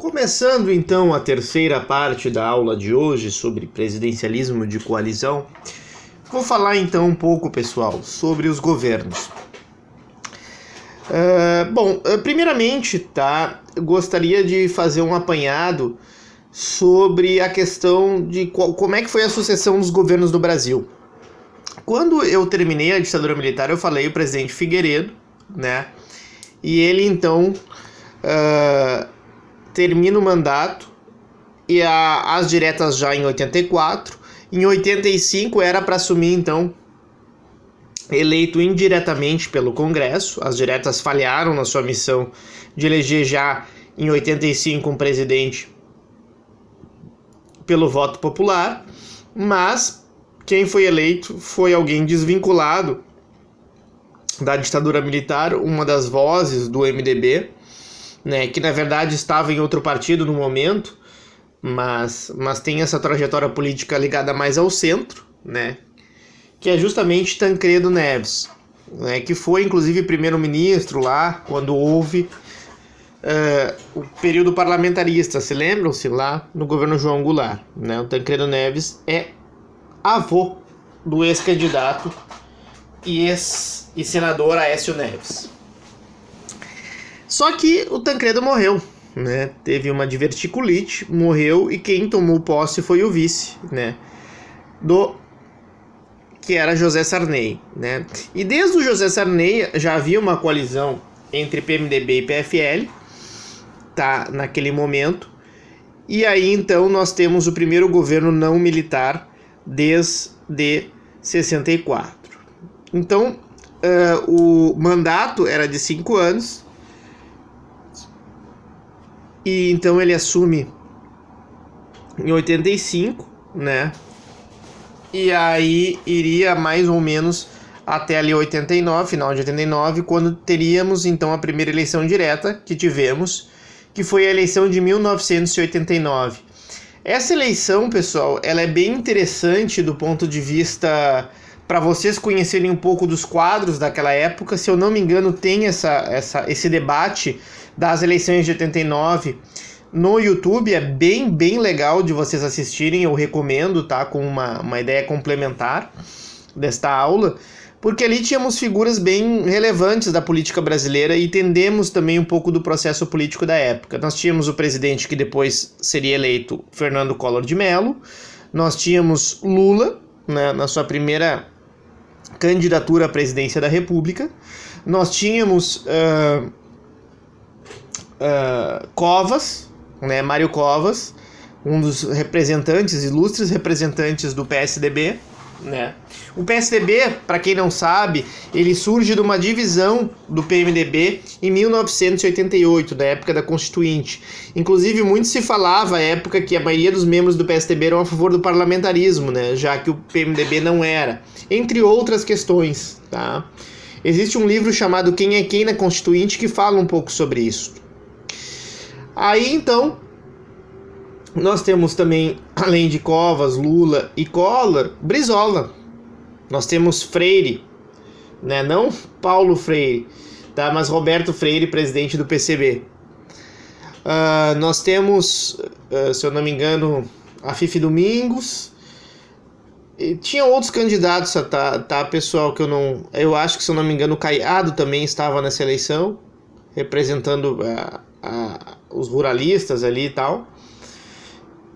Começando então a terceira parte da aula de hoje sobre presidencialismo de coalizão, vou falar então um pouco, pessoal, sobre os governos. Primeiramente, eu gostaria de fazer um apanhado sobre a questão de como é que foi a sucessão dos governos do Brasil. Quando eu terminei a ditadura militar, eu falei o presidente Figueiredo, né? E ele então termina o mandato e as diretas já em 84. Em 85 era para assumir então eleito indiretamente pelo Congresso. As diretas falharam na sua missão de eleger já em 85 um presidente pelo voto popular, mas quem foi eleito foi alguém desvinculado da ditadura militar, uma das vozes do MDB, né, que na verdade estava em outro partido no momento, mas tem essa trajetória política ligada mais ao centro, né, que é justamente Tancredo Neves, né, que foi inclusive primeiro-ministro lá quando houve o período parlamentarista, se lembram-se, lá no governo João Goulart, né? O Tancredo Neves é avô do ex-candidato e senador Aécio Neves. Só que o Tancredo morreu, né? Teve uma diverticulite, morreu, e quem tomou posse foi o vice, né? Que era José Sarney, né? E desde o José Sarney já havia uma coalizão entre PMDB e PFL, naquele momento. E aí então nós temos o primeiro governo não militar desde 64. Então o mandato era de 5 anos, e então ele assume em 85, né? E aí iria mais ou menos até ali 89, final de 89, quando teríamos então a primeira eleição direta que tivemos, que foi a eleição de 1989. Essa eleição, pessoal, ela é bem interessante do ponto de vista para vocês conhecerem um pouco dos quadros daquela época. Se eu não me engano, tem esse debate das eleições de 89 no YouTube. É bem legal de vocês assistirem, eu recomendo, com uma ideia complementar desta aula, porque ali tínhamos figuras bem relevantes da política brasileira e entendemos também um pouco do processo político da época. Nós tínhamos o presidente que depois seria eleito, Fernando Collor de Mello. Nós tínhamos Lula, né, na sua primeira candidatura à presidência da República. Nós tínhamos Covas, né, Mário Covas, um dos ilustres representantes do PSDB, né? O PSDB, para quem não sabe, ele surge de uma divisão do PMDB em 1988, da época da Constituinte. Inclusive, muito se falava à época que a maioria dos membros do PSDB eram a favor do parlamentarismo, né? Já que o PMDB não era, entre outras questões, tá? Existe um livro chamado Quem é Quem na Constituinte que fala um pouco sobre isso. Aí, então, nós temos também, além de Covas, Lula e Collor, Brizola. Nós temos Freire, né? Não Paulo Freire, mas Roberto Freire, presidente do PCB. Nós temos, se eu não me engano, a Fifi Domingos. E tinha outros candidatos, pessoal, que eu acho que, se eu não me engano, o Caiado também estava nessa eleição, representando os ruralistas ali e tal.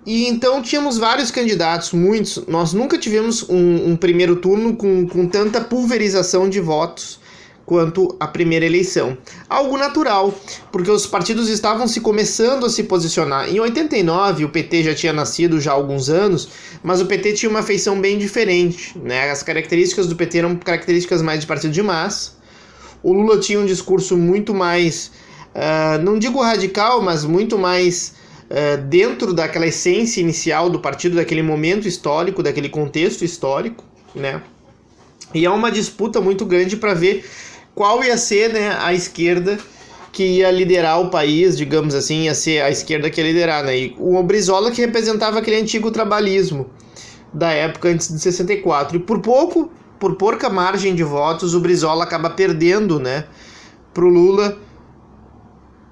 E então tínhamos vários candidatos, muitos. Nós nunca tivemos um primeiro turno com tanta pulverização de votos quanto a primeira eleição. Algo natural, porque os partidos estavam começando a se posicionar. Em 89, o PT já tinha nascido já há alguns anos, mas o PT tinha uma feição bem diferente, né? As características do PT eram características mais de partido de massa. O Lula tinha um discurso muito mais, não digo radical, mas muito mais dentro daquela essência inicial do partido, daquele momento histórico, daquele contexto histórico, né? E é uma disputa muito grande para ver qual ia ser, né, a esquerda que ia liderar o país, digamos assim, ia ser a esquerda que ia liderar, né? E o Brizola, que representava aquele antigo trabalhismo da época antes de 64. E por pouca margem de votos, o Brizola acaba perdendo, né, pro Lula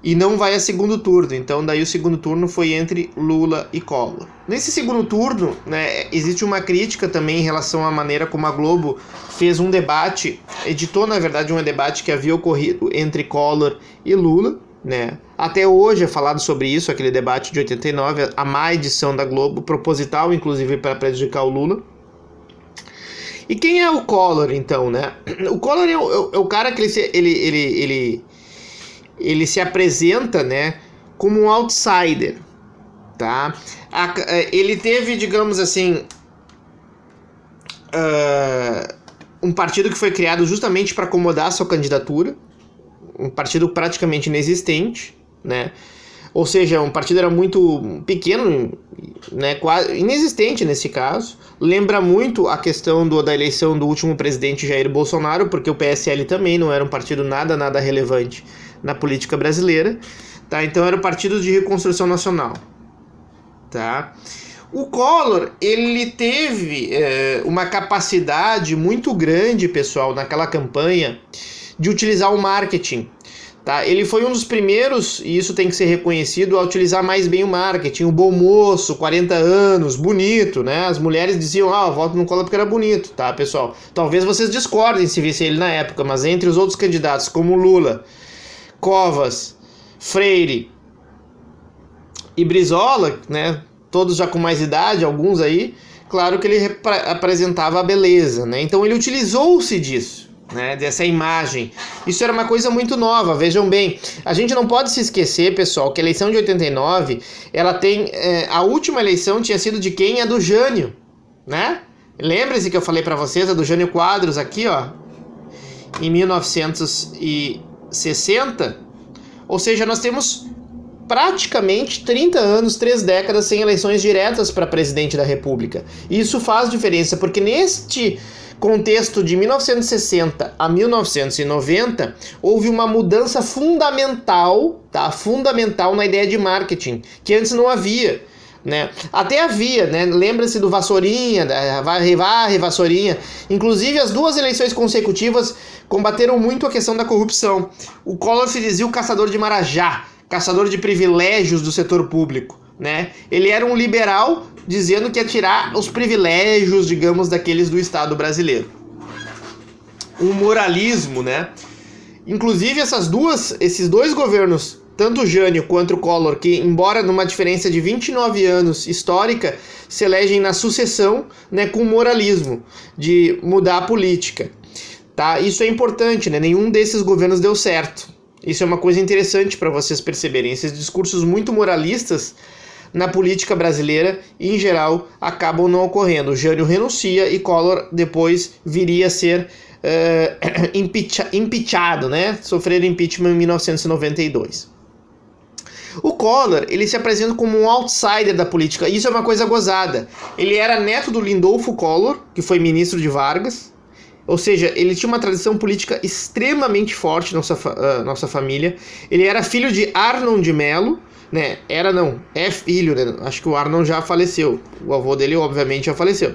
e não vai a segundo turno. Então daí o segundo turno foi entre Lula e Collor. Nesse segundo turno, né, existe uma crítica também em relação à maneira como a Globo fez um debate, editou na verdade um debate que havia ocorrido entre Collor e Lula, né? Até hoje é falado sobre isso, aquele debate de 89, a má edição da Globo, proposital inclusive para prejudicar o Lula. E quem é o Collor então, né? O Collor é o cara que ele se apresenta, né, como um outsider, tá? Ele teve, digamos assim, um partido que foi criado justamente para acomodar a sua candidatura, um partido praticamente inexistente, né? Ou seja, um partido era muito pequeno, né, quase inexistente nesse caso. Lembra muito a questão da eleição do último presidente Jair Bolsonaro, porque o PSL também não era um partido nada relevante na política brasileira, tá? Então era o Partido de Reconstrução Nacional, tá? O Collor, ele teve uma capacidade muito grande, pessoal, naquela campanha, de utilizar o marketing. Tá? Ele foi um dos primeiros, e isso tem que ser reconhecido, a utilizar mais bem o marketing. O bom moço, 40 anos, bonito, né? As mulheres diziam, eu voto no Collor porque era bonito, tá, pessoal? Talvez vocês discordem se vissem ele na época, mas entre os outros candidatos, como Lula, Covas, Freire e Brizola, né? Todos já com mais idade, alguns aí, claro que ele apresentava a beleza, né? Então ele utilizou-se disso, né, dessa imagem. Isso era uma coisa muito nova, vejam bem. A gente não pode se esquecer, pessoal, que a eleição de 89, ela tem... a última eleição tinha sido de quem? A do Jânio, né? Lembre-se que eu falei para vocês, a do Jânio Quadros aqui, ó, em 1960. Ou seja, nós temos praticamente 30 anos, 3 décadas sem eleições diretas para presidente da República. E isso faz diferença, porque neste contexto de 1960 a 1990, houve uma mudança fundamental, tá? Fundamental na ideia de marketing, que antes não havia, né? Até havia, né? Lembra-se do Vassourinha, da varre, Vassourinha. Inclusive, as 2 eleições consecutivas combateram muito a questão da corrupção. O Collor se dizia o caçador de Marajá, caçador de privilégios do setor público, né? Ele era um liberal dizendo que ia tirar os privilégios, digamos, daqueles do Estado brasileiro. Um moralismo, né? Inclusive esses dois governos, tanto o Jânio quanto o Collor, que embora numa diferença de 29 anos histórica, se elegem na sucessão, né, com moralismo, de mudar a política. Tá? Isso é importante, né? Nenhum desses governos deu certo. Isso é uma coisa interessante para vocês perceberem. Esses discursos muito moralistas na política brasileira, em geral, acabam não ocorrendo. O Jânio renuncia e Collor depois viria a ser impeachado, né? Sofrer impeachment em 1992. O Collor, ele se apresenta como um outsider da política. Isso é uma coisa gozada. Ele era neto do Lindolfo Collor, que foi ministro de Vargas. Ou seja, ele tinha uma tradição política extremamente forte na nossa família. Ele era filho de Arnon de Mello, né? É filho, né? Acho que o Arnon já faleceu. O avô dele, obviamente, já faleceu.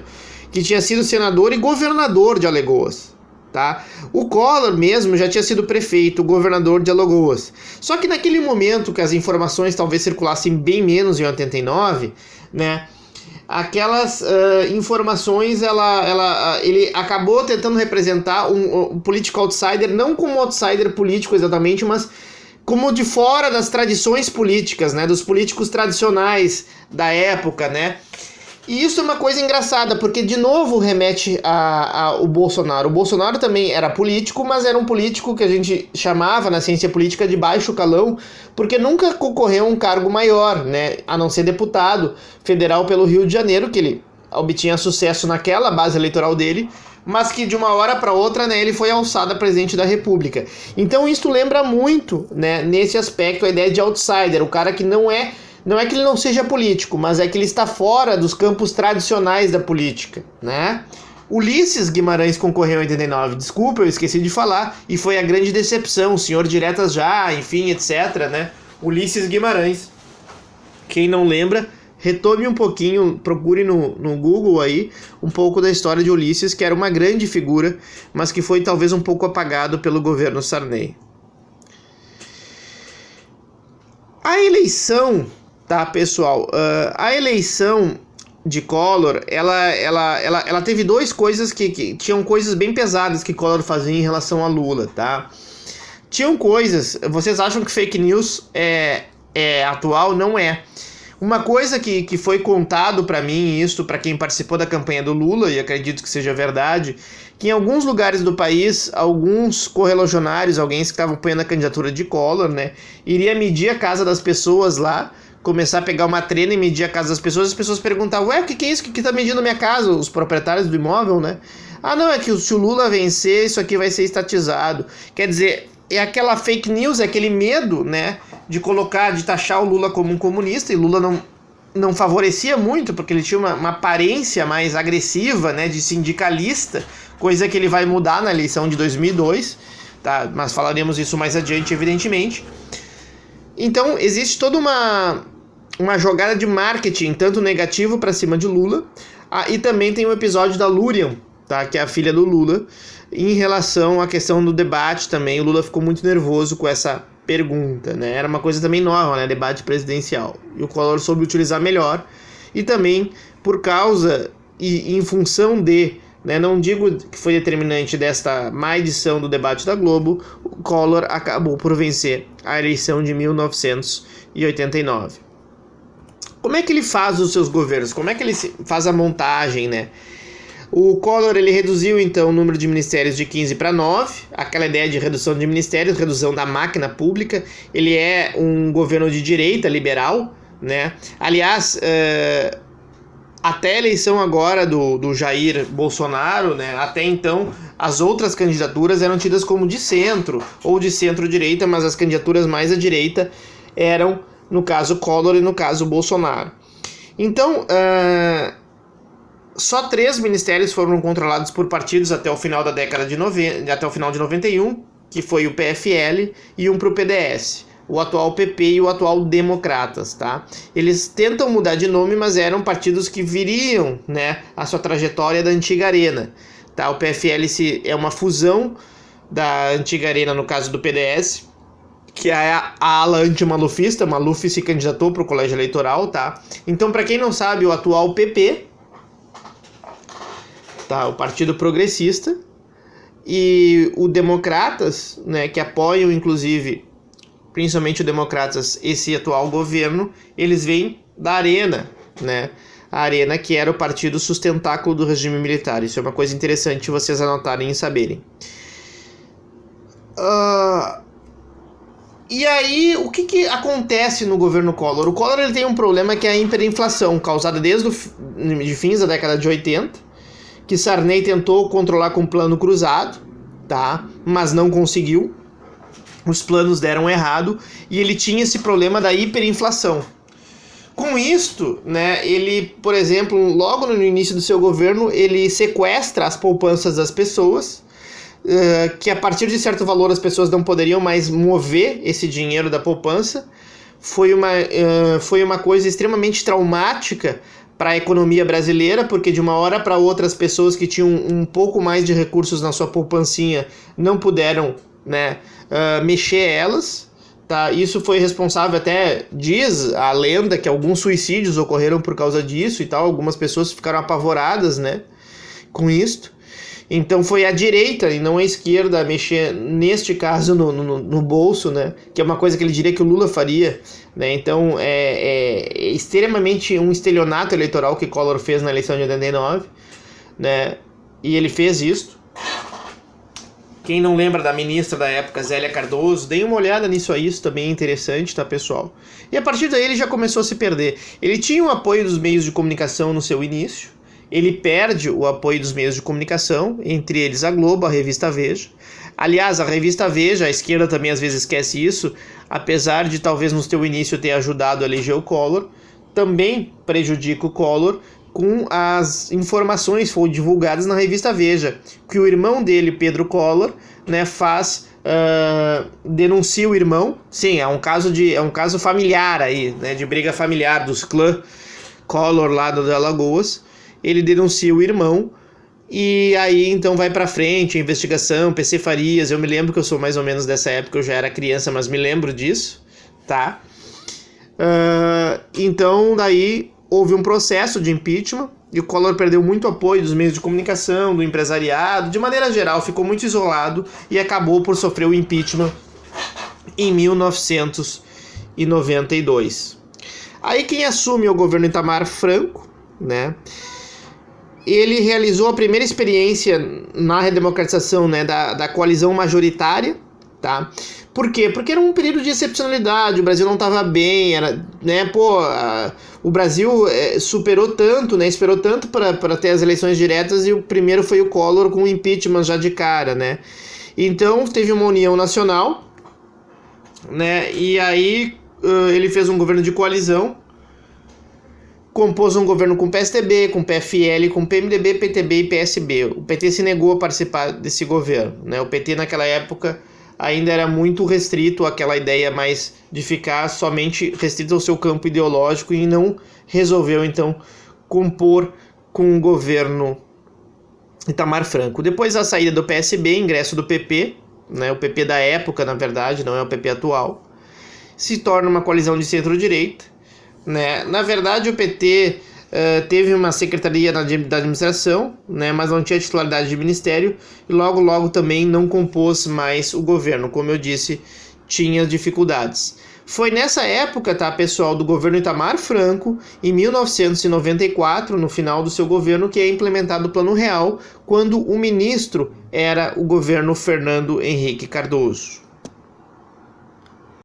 Que tinha sido senador e governador de Alagoas, tá? O Collor mesmo já tinha sido prefeito, governador de Alagoas. Só que naquele momento que as informações talvez circulassem bem menos em 89, né? Aquelas informações, ele acabou tentando representar um político outsider, não como outsider político exatamente, mas como de fora das tradições políticas, né, dos políticos tradicionais da época, né? E isso é uma coisa engraçada, porque de novo remete ao Bolsonaro. O Bolsonaro também era político, mas era um político que a gente chamava na ciência política de baixo calão, porque nunca concorreu a um cargo maior, né, a não ser deputado federal pelo Rio de Janeiro, que ele obtinha sucesso naquela base eleitoral dele, mas que de uma hora para outra, né, ele foi alçado a presidente da República. Então isso lembra muito, né, nesse aspecto, a ideia de outsider, o cara que não é que ele não seja político, mas é que ele está fora dos campos tradicionais da política, né? Ulisses Guimarães concorreu em 89, desculpa, eu esqueci de falar, e foi a grande decepção, o senhor diretas já, enfim, etc, né? Ulisses Guimarães. Quem não lembra, retome um pouquinho, procure no Google aí, um pouco da história de Ulisses, que era uma grande figura, mas que foi talvez um pouco apagado pelo governo Sarney. A eleição, tá, pessoal? A eleição de Collor, ela teve duas coisas que tinham coisas bem pesadas que Collor fazia em relação a Lula, tá? Tinham coisas... Vocês acham que fake news é atual? Não é. Uma coisa que foi contado para mim, isso para quem participou da campanha do Lula, e acredito que seja verdade, que em alguns lugares do país, alguns correligionários, alguém que estavam apoiando a candidatura de Collor, né, iria medir a casa das pessoas lá, começar a pegar uma trena e medir a casa das pessoas, as pessoas perguntavam, ué, o que é isso? O que tá medindo a minha casa? Os proprietários do imóvel, né? Ah, não, é que se o Lula vencer, isso aqui vai ser estatizado. Quer dizer, é aquela fake news, é aquele medo, né, de taxar o Lula como um comunista, e Lula não favorecia muito, porque ele tinha uma aparência mais agressiva, né, de sindicalista, coisa que ele vai mudar na eleição de 2002, tá? Mas falaremos isso mais adiante, evidentemente. Então, existe toda uma jogada de marketing, tanto negativo para cima de Lula, e também tem um episódio da Lurian, tá, que é a filha do Lula, em relação à questão do debate também. O Lula ficou muito nervoso com essa pergunta, né? Era uma coisa também nova, né? Debate presidencial. E o Collor soube utilizar melhor. E também por causa e em função de, né? Não digo que foi determinante desta má edição do debate da Globo, o Collor acabou por vencer a eleição de 1989. Como é que ele faz os seus governos? Como é que ele faz a montagem, né? O Collor, ele reduziu, então, o número de ministérios de 15 para 9, aquela ideia de redução de ministérios, redução da máquina pública. Ele é um governo de direita, liberal, né? Aliás, até a eleição agora do Jair Bolsonaro, né? Até então, as outras candidaturas eram tidas como de centro ou de centro-direita, mas as candidaturas mais à direita eram, no caso, Collor e no caso, Bolsonaro. Então, só 3 ministérios foram controlados por partidos até o final da década de 90, até o final de 91, que foi o PFL e um para o PDS, o atual PP e o atual Democratas, tá? Eles tentam mudar de nome, mas eram partidos que viriam, né, a sua trajetória da antiga Arena, tá? O PFL é uma fusão da antiga Arena, no caso do PDS, que é a ala anti-malufista. Maluf se candidatou para o colégio eleitoral, tá? Então, para quem não sabe, o atual PP, tá, o Partido Progressista, e o Democratas, né, que apoiam, inclusive, principalmente o Democratas, esse atual governo, eles vêm da Arena, né? A Arena, que era o partido sustentáculo do regime militar. Isso é uma coisa interessante vocês anotarem e saberem. E aí, o que acontece no governo Collor? O Collor, ele tem um problema que é a hiperinflação, causada desde de fins da década de 80, que Sarney tentou controlar com plano cruzado, tá? Mas não conseguiu. Os planos deram errado e ele tinha esse problema da hiperinflação. Com isto, né, ele, por exemplo, logo no início do seu governo, ele sequestra as poupanças das pessoas, que a partir de certo valor as pessoas não poderiam mais mover esse dinheiro da poupança. Foi uma coisa extremamente traumática para a economia brasileira, porque de uma hora para outra as pessoas que tinham um pouco mais de recursos na sua poupancinha não puderam, né, mexer elas, tá? Isso foi responsável, até diz a lenda, que alguns suicídios ocorreram por causa disso e tal. Algumas pessoas ficaram apavoradas, né, com isto. Então foi a direita e não a esquerda a mexer, neste caso, no bolso, né? Que é uma coisa que ele diria que o Lula faria, né? Então é extremamente um estelionato eleitoral que Collor fez na eleição de 89, né? E ele fez isso. Quem não lembra da ministra da época, Zélia Cardoso, deem uma olhada nisso aí, isso também é interessante, tá, pessoal? E a partir daí ele já começou a se perder. Ele tinha o apoio dos meios de comunicação no seu início. Ele perde o apoio dos meios de comunicação, entre eles a Globo, a revista Veja. Aliás, a revista Veja, a esquerda também às vezes esquece isso, apesar de talvez no seu início ter ajudado a eleger o Collor, também prejudica o Collor com as informações que foram divulgadas na revista Veja, que o irmão dele, Pedro Collor, né, denuncia o irmão. Sim, é um caso familiar aí, né, de briga familiar dos clã Collor lá do Alagoas. Ele denuncia o irmão e aí então vai pra frente a investigação, PC Farias. Eu me lembro que eu sou mais ou menos dessa época, eu já era criança, mas me lembro disso, tá? Então, daí houve um processo de impeachment e o Collor perdeu muito apoio dos meios de comunicação, do empresariado, de maneira geral, ficou muito isolado e acabou por sofrer o impeachment em 1992. Aí quem assume o governo Itamar Franco, né? Ele realizou a primeira experiência na redemocratização, né, da coalizão majoritária, tá? Por quê? Porque era um período de excepcionalidade, o Brasil não estava bem, era, né, o Brasil superou tanto, né, esperou tanto para ter as eleições diretas e o primeiro foi o Collor com o impeachment já de cara, né? Então teve uma união nacional, né, e aí ele fez um governo de coalizão, compôs um governo com PSDB, com PFL, com PMDB, PTB e PSB. O PT se negou a participar desse governo, né? O PT naquela época ainda era muito restrito àquela ideia mais de ficar somente restrito ao seu campo ideológico e não resolveu então compor com o governo Itamar Franco. Depois da saída do PSB, ingresso do PP, né? O PP da época, na verdade, não é o PP atual, se torna uma coalizão de centro-direita. Né? Na verdade, o PT teve uma secretaria da administração, né? Mas não tinha titularidade de ministério e logo também não compôs mais o governo. Como eu disse, tinha dificuldades. Foi nessa época, tá, pessoal, do governo Itamar Franco, em 1994, no final do seu governo, que é implementado o Plano Real, quando o ministro era o governo Fernando Henrique Cardoso.